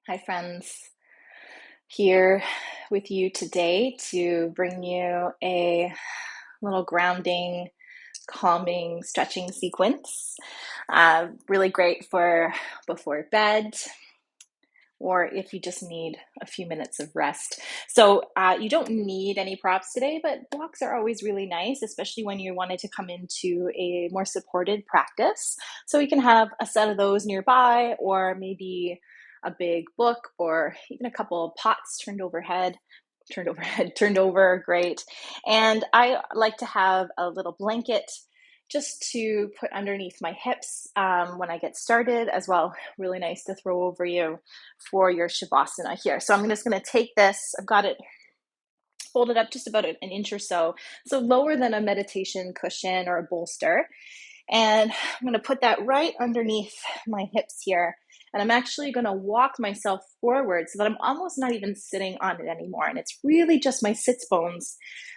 Hi, friends. Here with you today to bring you a little grounding, calming, stretching sequence. Really great for before bed or if you just need a few minutes of rest. So you don't need any props today, but blocks are always really nice, especially when you wanted to come into a more supported practice. So we can have a set of those nearby, or maybe a big book, or even a couple of pots turned over, great. And I like to have a little blanket just to put underneath my hips when I get started as well. Really nice to throw over you for your Shavasana here. So I'm just going to take this, I've got it folded up just about an inch or so lower than a meditation cushion or a bolster. And I'm going to put that right underneath my hips here. And I'm actually going to walk myself forward so that I'm almost not even sitting on it anymore. And it's really just my sits bones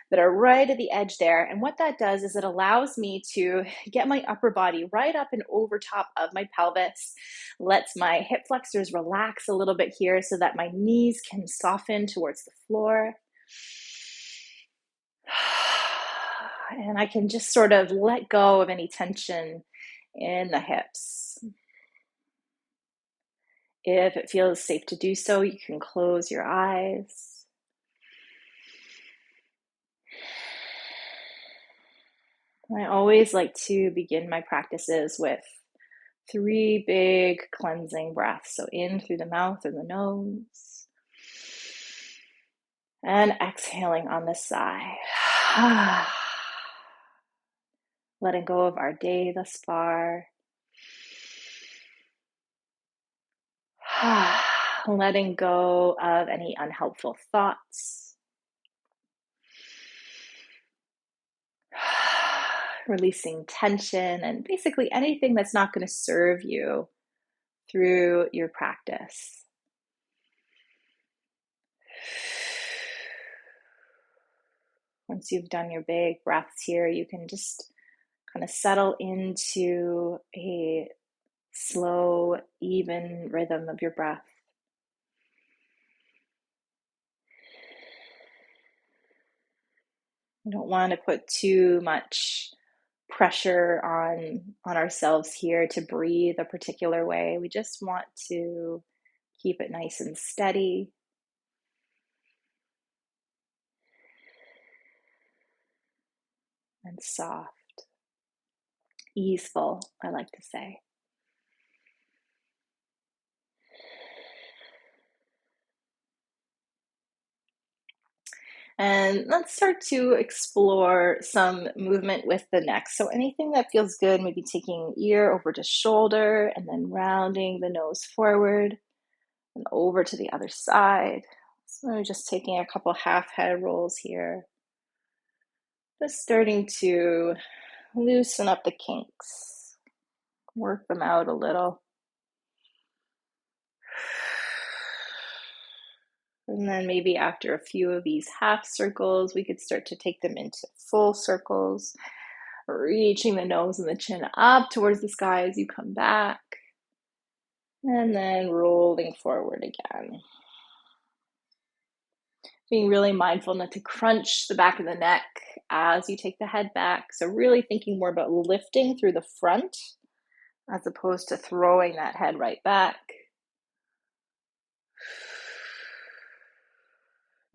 that are right at the edge there. And what that does is it allows me to get my upper body right up and over top of my pelvis, lets my hip flexors relax a little bit here so that my knees can soften towards the floor. And I can just sort of let go of any tension in the hips. If it feels safe to do so, you can close your eyes. I always like to begin my practices with 3 big cleansing breaths. So in through the mouth or the nose, and exhaling on the sigh. Letting go of our day thus far. Letting go of any unhelpful thoughts. Releasing tension and basically anything that's not going to serve you through your practice. Once you've done your big breaths here, you can just kind of settle into a slow, even rhythm of your breath. We don't want to put too much pressure on ourselves here to breathe a particular way. We just want to keep it nice and steady. And soft, easeful, I like to say. And let's start to explore some movement with the neck. So anything that feels good, maybe taking ear over to shoulder and then rounding the nose forward and over to the other side. So I'm just taking a couple half head rolls here. Just starting to loosen up the kinks, work them out a little. And then maybe after a few of these half circles, we could start to take them into full circles, reaching the nose and the chin up towards the sky as you come back, and then rolling forward again. Being really mindful not to crunch the back of the neck as you take the head back. So really thinking more about lifting through the front as opposed to throwing that head right back.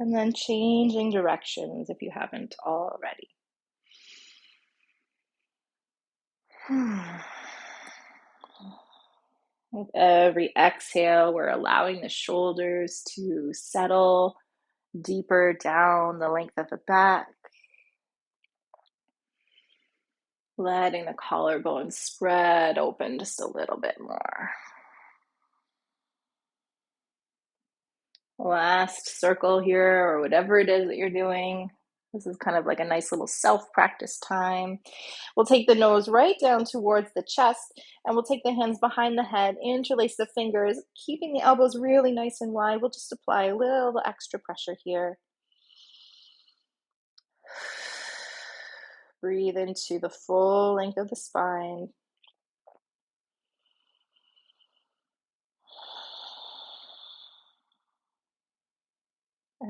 And then changing directions if you haven't already. With every exhale, we're allowing the shoulders to settle deeper down the length of the back. Letting the collarbone spread open just a little bit more. Last circle here, or whatever it is that you're doing. This is kind of like a nice little self-practice time. We'll take the nose right down towards the chest, and we'll take the hands behind the head, interlace the fingers, keeping the elbows really nice and wide. We'll just apply a little extra pressure here. Breathe into the full length of the spine.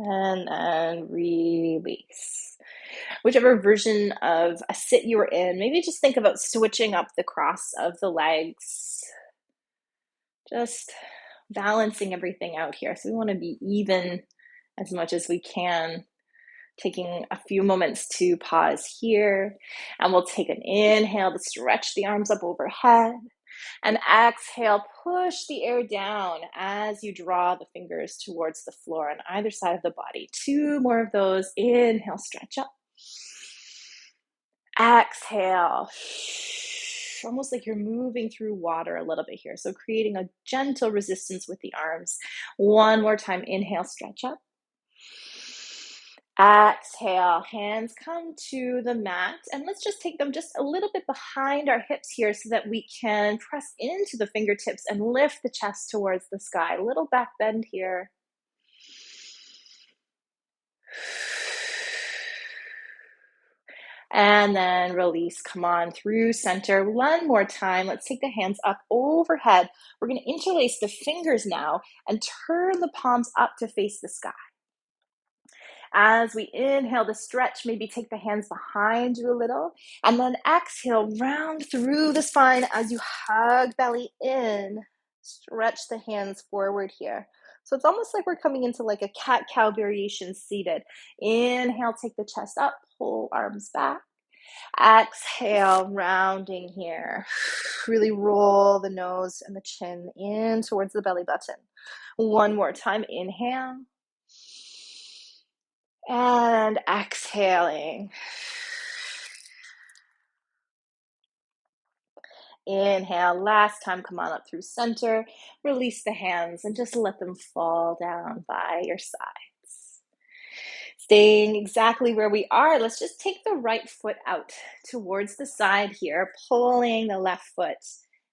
And then release. Whichever version of a sit you were in, maybe just think about switching up the cross of the legs. Just balancing everything out here. So we want to be even as much as we can. Taking a few moments to pause here, and we'll take an inhale to stretch the arms up overhead, and exhale, push the air down as you draw the fingers towards the floor on either side of the body. 2 more of those. Inhale, stretch up. Exhale, almost like you're moving through water a little bit here. So creating a gentle resistance with the arms. 1 more time. Inhale, stretch up. Exhale, hands come to the mat, and let's just take them just a little bit behind our hips here so that we can press into the fingertips and lift the chest towards the sky. A little back bend here. And then release. Come on through center. 1 more time. Let's take the hands up overhead. We're going to interlace the fingers now and turn the palms up to face the sky. As we inhale to stretch, maybe take the hands behind you a little, and then exhale, round through the spine as you hug belly in. Stretch the hands forward here. So it's almost like we're coming into like a cat-cow variation seated. Inhale, take the chest up, pull arms back. Exhale, rounding here. Really roll the nose and the chin in towards the belly button. 1 more time. Inhale. And exhaling. Inhale, last time, come on up through center. Release the hands and just let them fall down by your sides. Staying exactly where we are, let's just take the right foot out towards the side here, pulling the left foot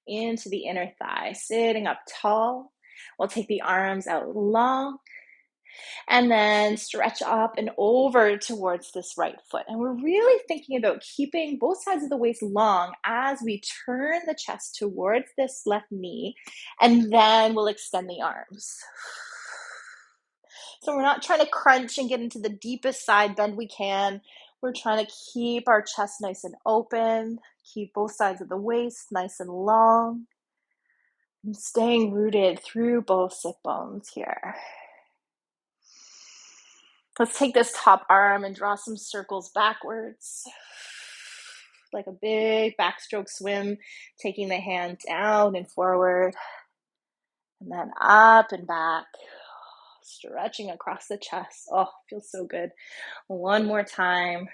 into the inner thigh, sitting up tall. We'll take the arms out long. And then stretch up and over towards this right foot. And we're really thinking about keeping both sides of the waist long as we turn the chest towards this left knee, and then we'll extend the arms. So we're not trying to crunch and get into the deepest side bend we can. We're trying to keep our chest nice and open, keep both sides of the waist nice and long, and staying rooted through both sit bones here. Let's take this top arm and draw some circles backwards, like a big backstroke swim, taking the hand down and forward, and then up and back, stretching across the chest. Oh, feels so good. 1 more time.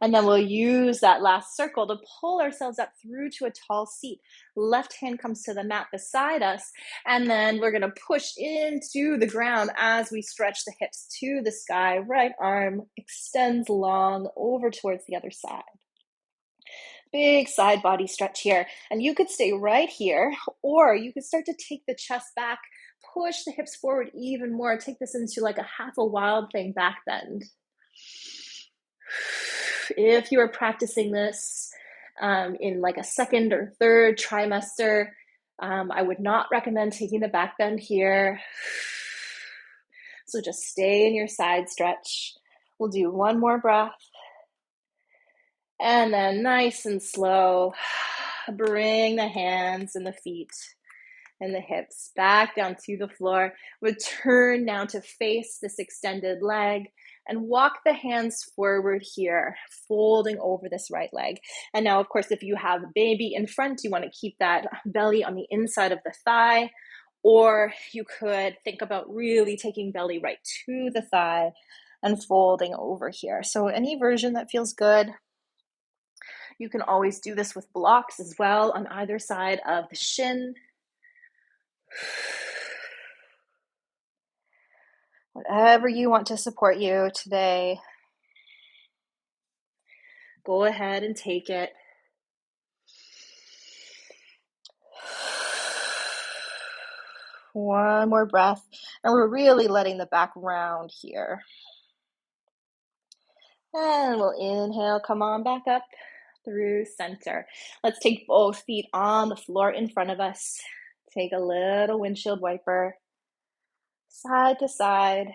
And then we'll use that last circle to pull ourselves up through to a tall seat. Left hand comes to the mat beside us, and then we're going to push into the ground as we stretch the hips to the sky. Right arm extends long over towards the other side. Big side body stretch here. And you could stay right here, or you could start to take the chest back, push the hips forward even more. Take this into like a half a wild thing back bend. If you are practicing this in like a second or third trimester, I would not recommend taking the back bend here. So just stay in your side stretch. We'll do 1 more breath. And then nice and slow, bring the hands and the feet and the hips back down to the floor. Return now to face this extended leg and walk the hands forward here, folding over this right leg. And now, of course, if you have a baby in front, you want to keep that belly on the inside of the thigh, or you could think about really taking belly right to the thigh and folding over here. So any version that feels good. You can always do this with blocks as well on either side of the shin. Whatever you want to support you today, go ahead and take it. One more breath, and we're really letting the back round here. And we'll inhale, come on back up through center. Let's take both feet on the floor in front of us. Take a little windshield wiper, side to side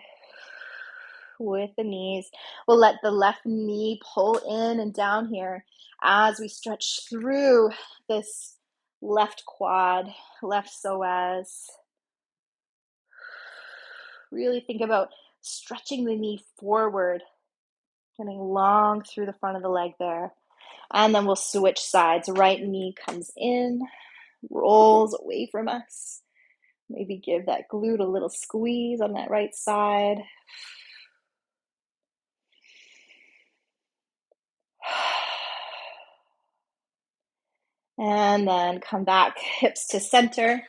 with the knees. We'll let the left knee pull in and down here as we stretch through this left quad, left psoas. Really think about stretching the knee forward, getting long through the front of the leg there. And then we'll switch sides. Right knee comes in, rolls away from us. Maybe give that glute a little squeeze on that right side. And then come back, hips to center.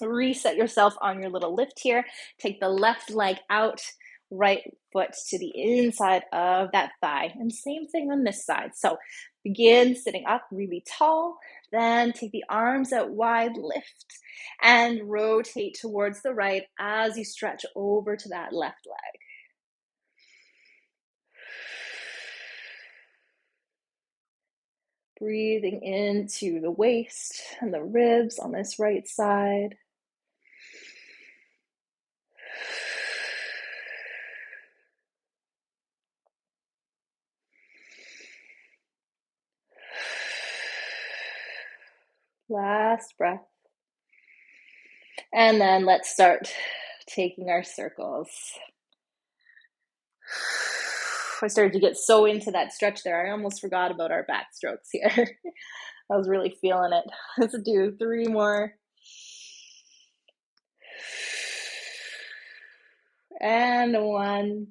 Reset yourself on your little lift here. Take the left leg out, right foot to the inside of that thigh. And same thing on this side. So begin sitting up really tall, then take the arms out wide, lift, and rotate towards the right as you stretch over to that left leg. Breathing into the waist and the ribs on this right side. Last breath. And then let's start taking our circles. I started to get so into that stretch there, I almost forgot about our back strokes here. I was really feeling it. Let's do 3 more. And 1.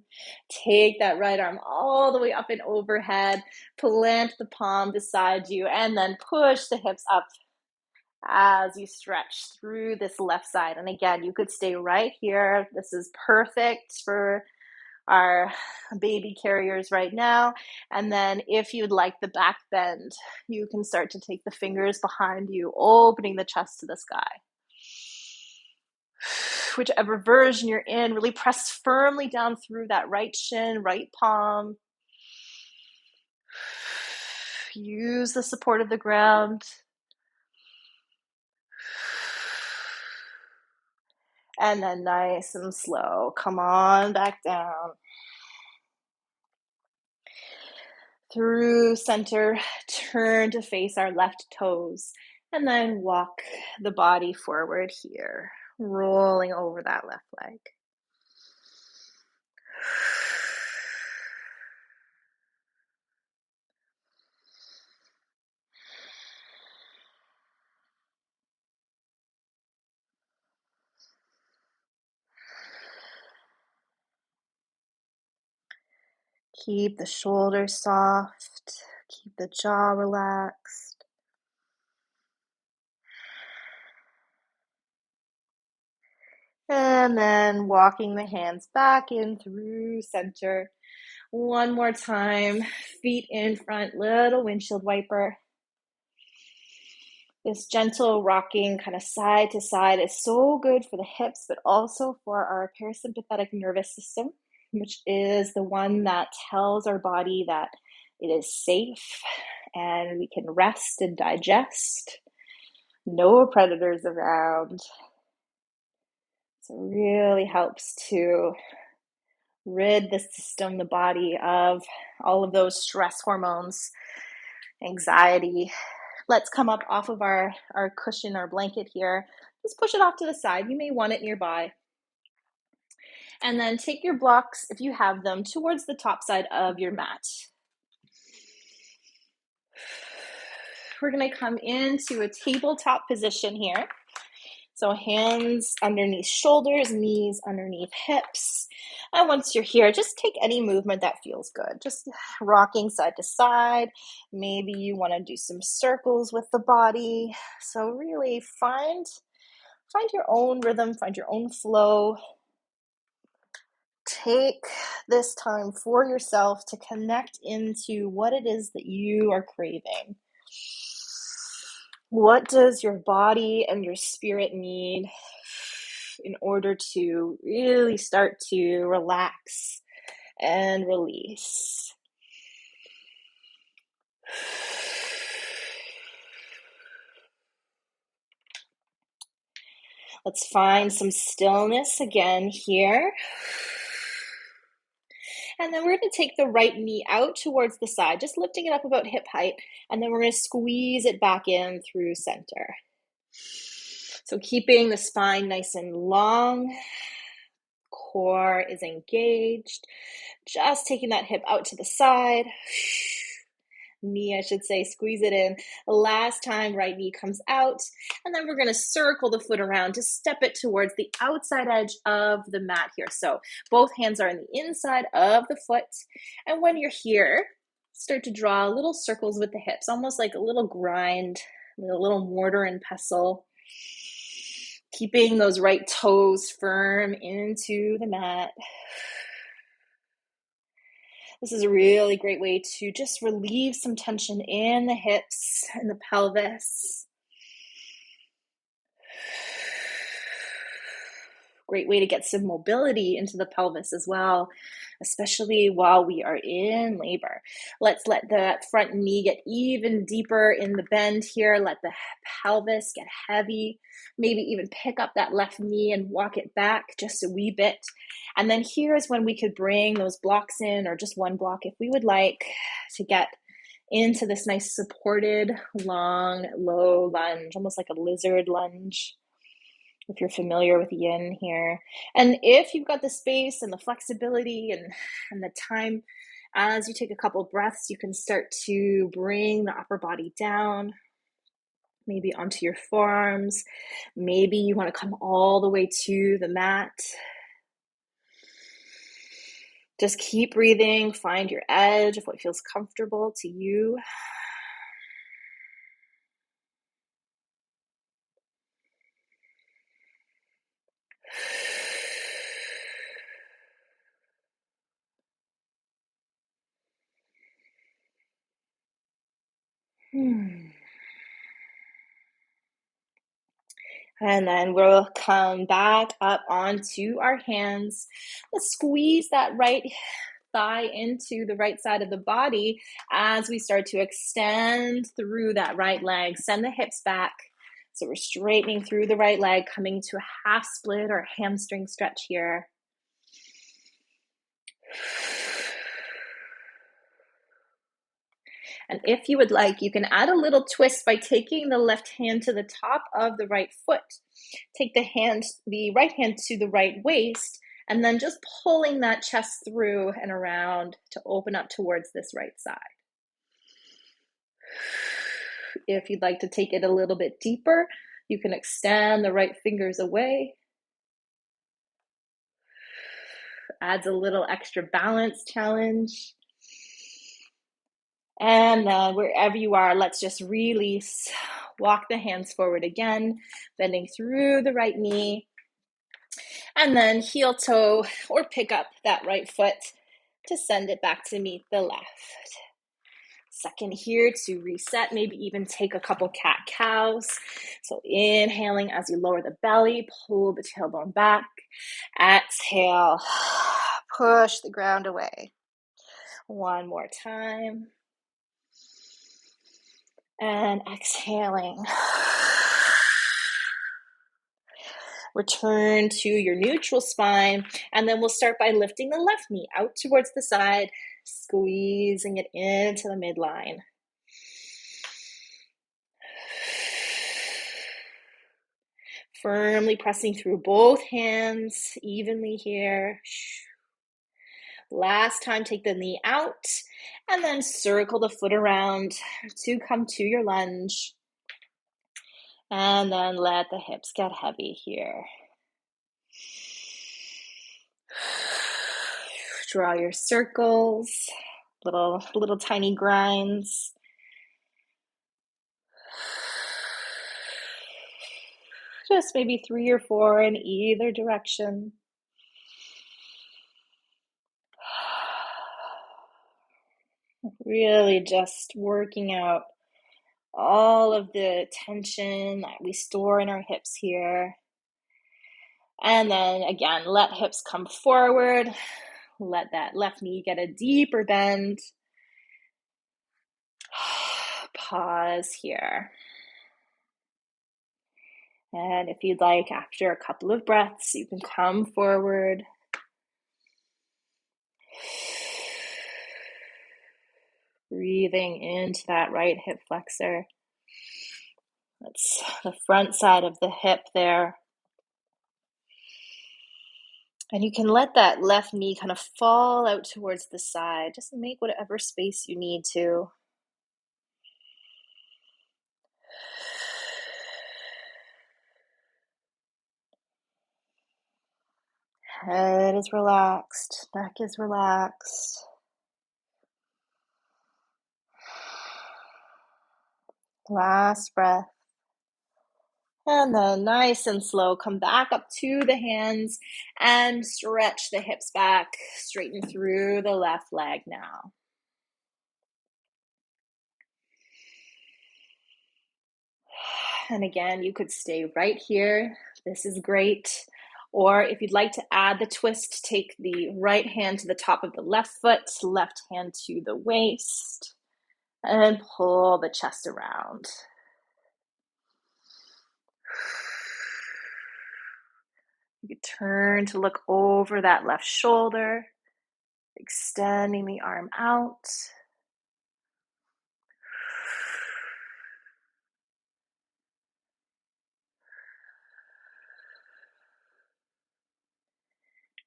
Take that right arm all the way up and overhead. Plant the palm beside you, and then push the hips up as you stretch through this left side. And again, you could stay right here. This is perfect for our baby carriers right now. And then if you'd like the back bend, you can start to take the fingers behind you, opening the chest to the sky. Whichever version you're in, really press firmly down through that right shin, right palm. Use the support of the ground. And then nice and slow, come on back down. Through center, turn to face our left toes, and then walk the body forward here, rolling over that left leg. Keep the shoulders soft, keep the jaw relaxed. And then walking the hands back in through center. One more time, feet in front, little windshield wiper. This gentle rocking kind of side to side is so good for the hips, but also for our parasympathetic nervous system, which is the one that tells our body that it is safe and we can rest and digest. No predators around. So it really helps to rid the system, the body, of all of those stress hormones, anxiety. Let's come up off of our cushion, our blanket here. Just push it off to the side. You may want it nearby. And then take your blocks, if you have them, towards the top side of your mat. We're going to come into a tabletop position here. So hands underneath shoulders, knees underneath hips. And once you're here, just take any movement that feels good. Just rocking side to side. Maybe you want to do some circles with the body. So really find your own rhythm, find your own flow. Take this time for yourself to connect into what it is that you are craving. What does your body and your spirit need in order to really start to relax and release? Let's find some stillness again here. And then we're going to take the right knee out towards the side, just lifting it up about hip height. And then we're going to squeeze it back in through center. So keeping the spine nice and long, core is engaged. Just taking that hip out to the side. Knee, I should say, squeeze it in. Last time, right knee comes out. And then we're going to circle the foot around to step it towards the outside edge of the mat here. So both hands are in the inside of the foot. And when you're here, start to draw little circles with the hips, almost like a little grind, a little mortar and pestle. Keeping those right toes firm into the mat. This is a really great way to just relieve some tension in the hips and the pelvis. Great way to get some mobility into the pelvis as well, especially while we are in labor. Let's let the front knee get even deeper in the bend here. Let the pelvis get heavy. Maybe even pick up that left knee and walk it back just a wee bit. And then here is when we could bring those blocks in, or just one block if we would like, to get into this nice supported, long, low lunge, almost like a lizard lunge, if you're familiar with yin here. And if you've got the space and the flexibility and the time, as you take a couple breaths, you can start to bring the upper body down, maybe onto your forearms. Maybe you want to come all the way to the mat. Just keep breathing, find your edge of what feels comfortable to you. And then we'll come back up onto our hands. Let's squeeze that right thigh into the right side of the body as we start to extend through that right leg. Send the hips back. So we're straightening through the right leg, coming to a half split or hamstring stretch here. And if you would like, you can add a little twist by taking the left hand to the top of the right foot. Take the right hand to the right waist, and then just pulling that chest through and around to open up towards this right side. If you'd like to take it a little bit deeper, you can extend the right fingers away. Adds a little extra balance challenge. And then wherever you are, let's just release. Walk the hands forward again, bending through the right knee. And then heel toe or pick up that right foot to send it back to meet the left. Second here to reset, maybe even take a couple cat-cows. So inhaling as you lower the belly, pull the tailbone back. Exhale, push the ground away. One more time. And exhaling. Return to your neutral spine, and then we'll start by lifting the left knee out towards the side, squeezing it into the midline. Firmly pressing through both hands evenly here. Last time, take the knee out, and then circle the foot around to come to your lunge. And then let the hips get heavy here. Draw your circles, little tiny grinds. Just maybe 3 or 4 in either direction. Really just working out all of the tension that we store in our hips here. And then again, let hips come forward. Let that left knee get a deeper bend. Pause here. And if you'd like, after a couple of breaths, you can come forward. Breathing into that right hip flexor. That's the front side of the hip there. And you can let that left knee kind of fall out towards the side. Just make whatever space you need to. Head is relaxed, neck is relaxed. Last breath. And then nice and slow, come back up to the hands and stretch the hips back, straighten through the left leg now. And again, you could stay right here. This is great. Or if you'd like to add the twist, take the right hand to the top of the left foot, left hand to the waist, and pull the chest around. You could turn to look over that left shoulder, extending the arm out.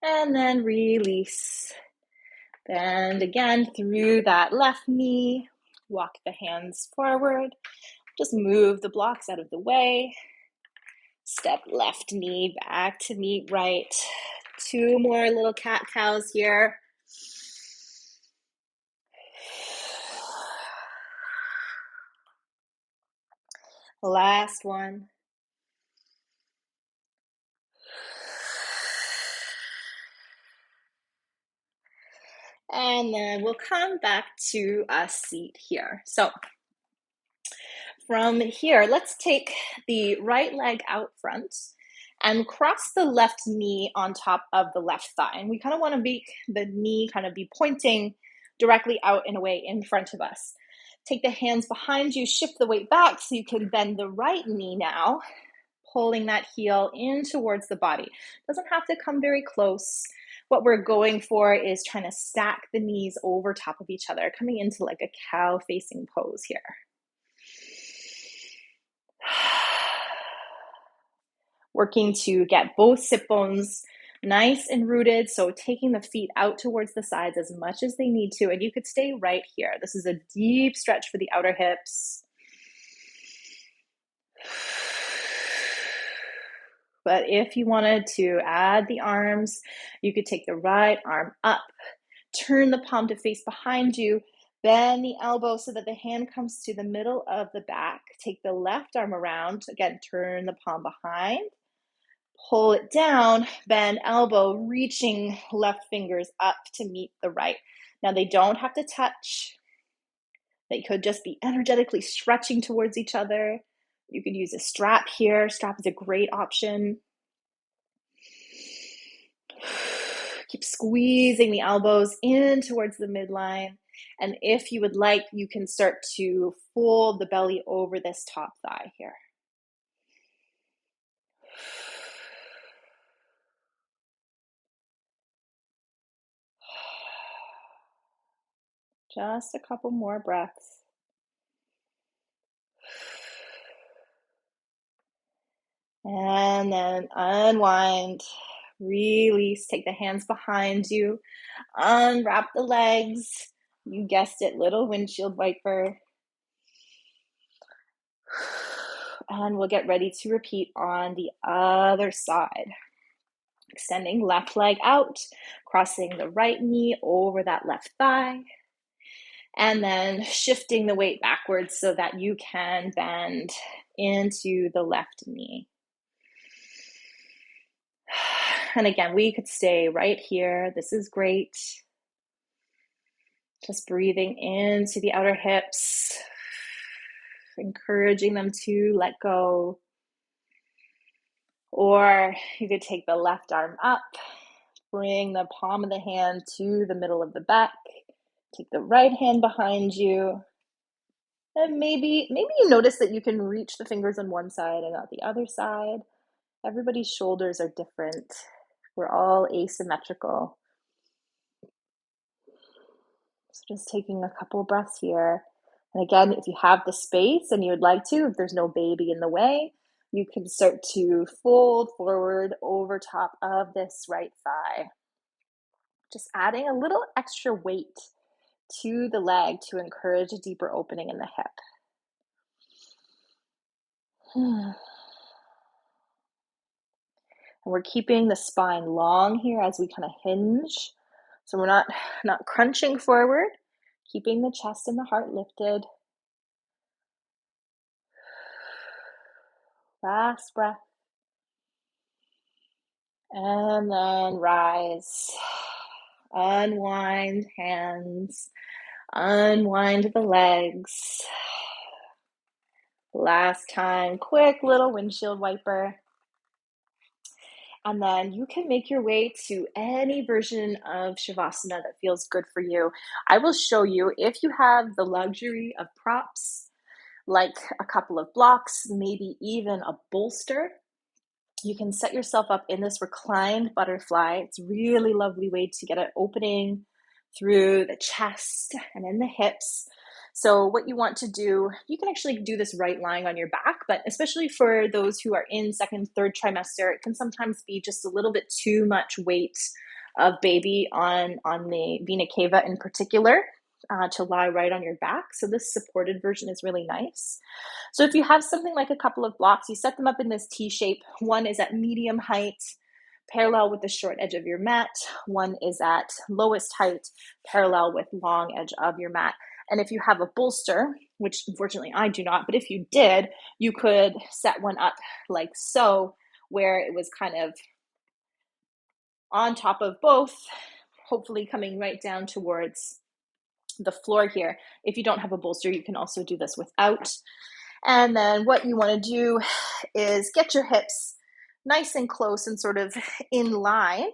And then release. Bend again through that left knee. Walk the hands forward. Just move the blocks out of the way. Step left knee back to meet right. 2 more little cat-cows here. Last one. And then we'll come back to a seat here. So from here, let's take the right leg out front and cross the left knee on top of the left thigh. And we kind of want to make the knee kind of be pointing directly out in a way in front of us. Take the hands behind you, shift the weight back so you can bend the right knee now, pulling that heel in towards the body. Doesn't have to come very close. What we're going for is trying to stack the knees over top of each other, coming into like a cow facing pose here. Working to get both sit bones nice and rooted, so taking the feet out towards the sides as much as they need to, and you could stay right here. This is a deep stretch for the outer hips. But if you wanted to add the arms, you could take the right arm up, turn the palm to face behind you, bend the elbow so that the hand comes to the middle of the back. Take the left arm around, again, turn the palm behind, pull it down, bend elbow, reaching left fingers up to meet the right. Now they don't have to touch. They could just be energetically stretching towards each other. You could use a strap here. Strap is a great option. Keep squeezing the elbows in towards the midline. And if you would like, you can start to fold the belly over this top thigh here. Just a couple more breaths. And then unwind, release, take the hands behind you, unwrap the legs. You guessed it, little windshield wiper. And we'll get ready to repeat on the other side. Extending left leg out, crossing the right knee over that left thigh, and then shifting the weight backwards so that you can bend into the left knee. And again, we could stay right here. This is great. Just breathing into the outer hips, encouraging them to let go. Or you could take the left arm up, bring the palm of the hand to the middle of the back, take the right hand behind you, And maybe you notice that you can reach the fingers on one side and not the other side. Everybody's shoulders are different. We're all asymmetrical. So just taking a couple breaths here. And again, if you have the space and you would like to, if there's no baby in the way, you can start to fold forward over top of this right thigh. Just adding a little extra weight to the leg to encourage a deeper opening in the hip. And we're keeping the spine long here as we kind of hinge. So we're not crunching forward, keeping the chest and the heart lifted. Last breath. And then rise. Unwind hands. Unwind the legs. Last time, quick little windshield wiper. And then you can make your way to any version of Shavasana that feels good for you. I will show you, if you have the luxury of props, like a couple of blocks, maybe even a bolster, you can set yourself up in this reclined butterfly. It's a really lovely way to get an opening through the chest and in the hips. So what you want to do, you can actually do this right lying on your back, but especially for those who are in second, third trimester, it can sometimes be just a little bit too much weight of baby on the vena cava in particular, to lie right on your back. So this supported version is really nice. So if you have something like a couple of blocks, you set them up in this T shape. One is at medium height, parallel with the short edge of your mat. One is at lowest height, parallel with long edge of your mat. And if you have a bolster, which unfortunately I do not, but if you did, you could set one up like so, where it was kind of on top of both, hopefully coming right down towards the floor here. If you don't have a bolster, you can also do this without. And then what you want to do is get your hips nice and close and sort of in line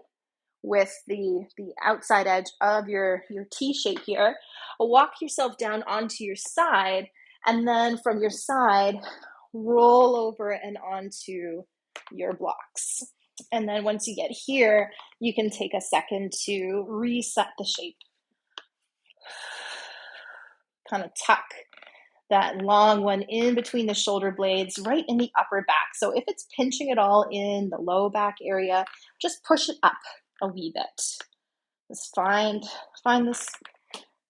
with the outside edge of your T shape here. Walk yourself down onto your side, and then from your side, roll over and onto your blocks. And then once you get here, you can take a second to reset the shape. Kind of tuck that long one in between the shoulder blades, right in the upper back. So if it's pinching at all in the low back area, just push it up a wee bit. Just find this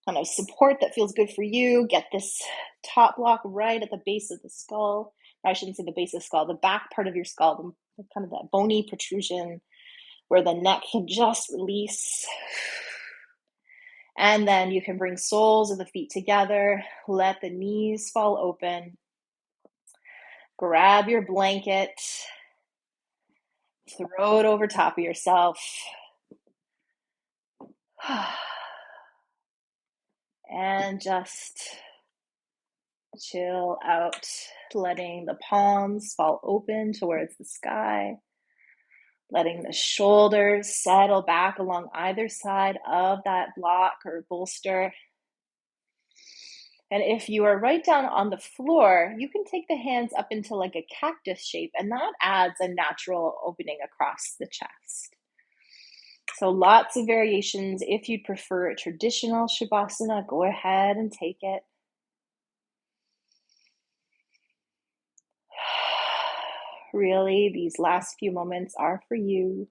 kind of support that feels good for you. Get this top block right at the base of the skull. I shouldn't say the base of the skull, the back part of your skull, kind of that bony protrusion where the neck can just release. And then you can bring soles of the feet together. Let the knees fall open. Grab your blanket. Throw it over top of yourself. And just chill out, letting the palms fall open towards the sky. Letting the shoulders settle back along either side of that block or bolster. And if you are right down on the floor, you can take the hands up into like a cactus shape, and that adds a natural opening across the chest. So lots of variations. If you prefer a traditional Shavasana, go ahead and take it. Really, these last few moments are for you.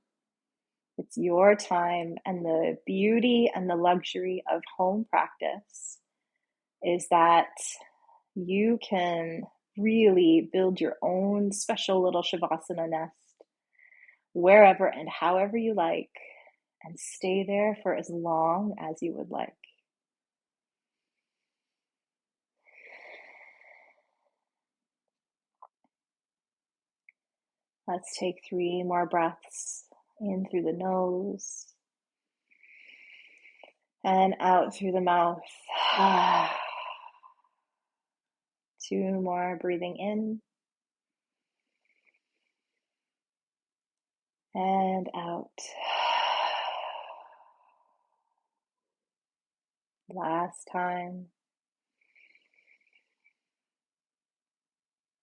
It's your time, and the beauty and the luxury of home practice is that you can really build your own special little Shavasana nest wherever and however you like, and stay there for as long as you would like. Let's take 3 more breaths in through the nose and out through the mouth. 2 more, breathing in and out. Last time.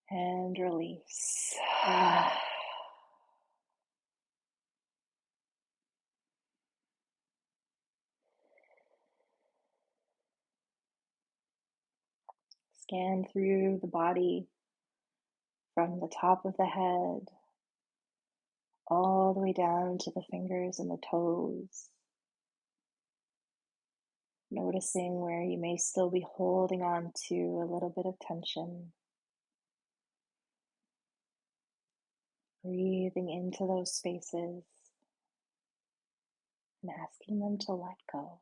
And release. Scan through the body from the top of the head all the way down to the fingers and the toes. Noticing where you may still be holding on to a little bit of tension. Breathing into those spaces and asking them to let go.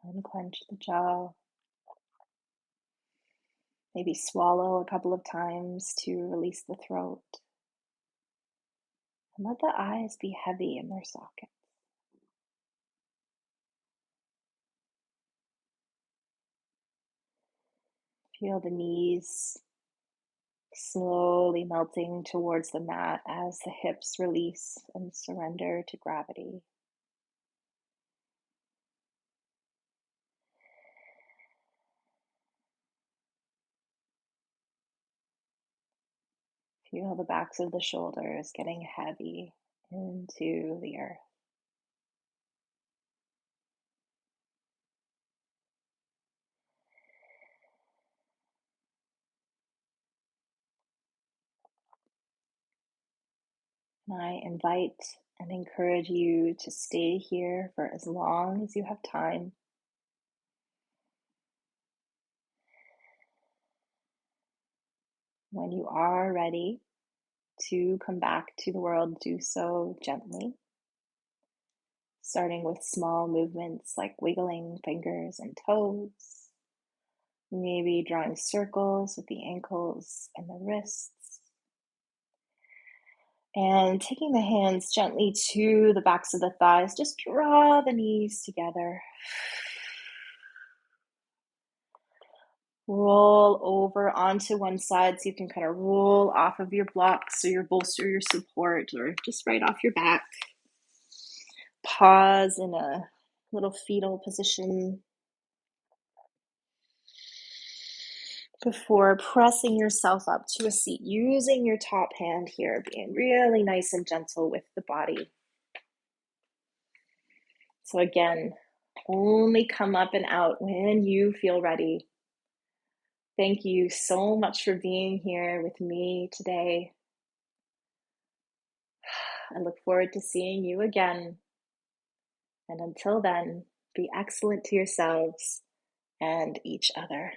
Unclench the jaw. Maybe swallow a couple of times to release the throat. And let the eyes be heavy in their sockets. Feel the knees slowly melting towards the mat as the hips release and surrender to gravity. Feel the backs of the shoulders getting heavy into the earth. And I invite and encourage you to stay here for as long as you have time. When you are ready to come back to the world, do so gently, starting with small movements like wiggling fingers and toes, maybe drawing circles with the ankles and the wrists, and taking the hands gently to the backs of the thighs. Just draw the knees together. Roll over onto one side so you can kind of roll off of your blocks or your bolster, your support, or just right off your back. Pause in a little fetal position before pressing yourself up to a seat, using your top hand here, being really nice and gentle with the body. So again, only come up and out when you feel ready. Thank you so much for being here with me today. I look forward to seeing you again. And until then, be excellent to yourselves and each other.